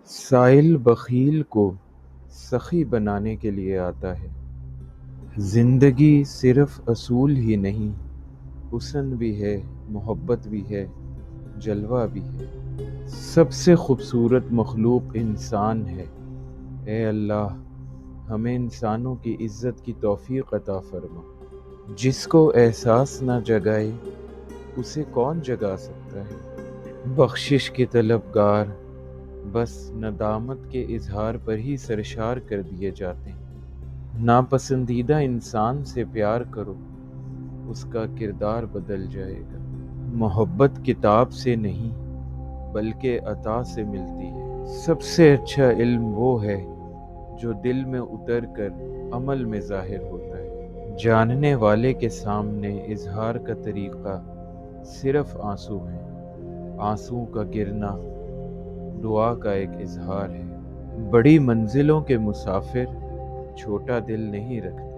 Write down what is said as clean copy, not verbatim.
سائل بخیل کو سخی بنانے کے لیے آتا ہے۔ زندگی صرف اصول ہی نہیں، حسن بھی ہے، محبت بھی ہے، جلوہ بھی ہے۔ سب سے خوبصورت مخلوق انسان ہے۔ اے اللہ، ہمیں انسانوں کی عزت کی توفیق عطا فرما۔ جس کو احساس نہ جگائے اسے کون جگا سکتا ہے؟ بخشش کے طلبگار بس ندامت کے اظہار پر ہی سرشار کر دیے جاتے ہیں۔ ناپسندیدہ انسان سے پیار کرو، اس کا کردار بدل جائے گا۔ محبت کتاب سے نہیں بلکہ عطا سے ملتی ہے۔ سب سے اچھا علم وہ ہے جو دل میں اتر کر عمل میں ظاہر ہوتا ہے۔ جاننے والے کے سامنے اظہار کا طریقہ صرف آنسو ہے۔ آنسو کا گرنا دعا کا ایک اظہار ہے۔ بڑی منزلوں کے مسافر چھوٹا دل نہیں رکھتے۔